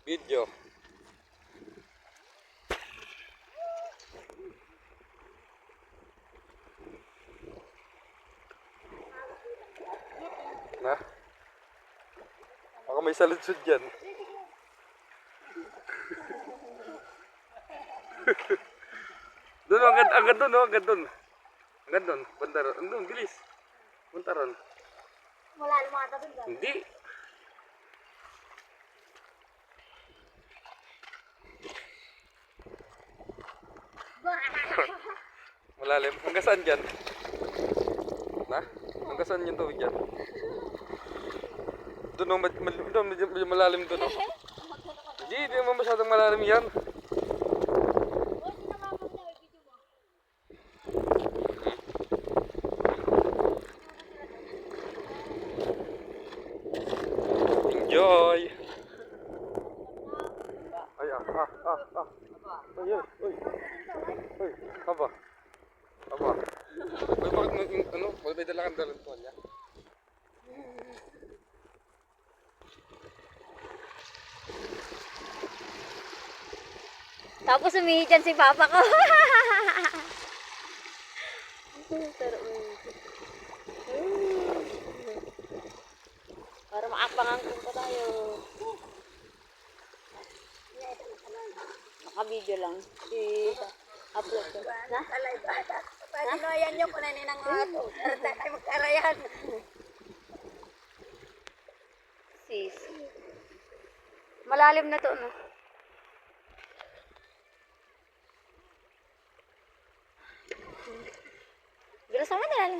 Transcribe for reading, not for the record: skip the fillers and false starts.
Video. Na? Baka may saludsud dyan. Doon, agad doon, agad doon. Agad doon, banda ron. Doon, bilis. Punta ron. Wala lumata doon ba? Hindi. Malalim. Hanggang saan dyan? Na? Hanggang saan yung tubig dyan? Doon, medyo malalim doon. Hindi, hindi naman masyadong malalim yan. Enjoy! Ay, Ay, Ay, haba. Haba. Ay, bakit may dala kang dalang tuwalya? Tapos umihi dyan si Papa ko. Para maakpangan ko tayo. Naka-video lang. I-upload ko. Na? Paginoyan nyo kung nanin ang ato. Tarata tayo magkarayan. Sis. Malalim na to, no? Bilis naman yan.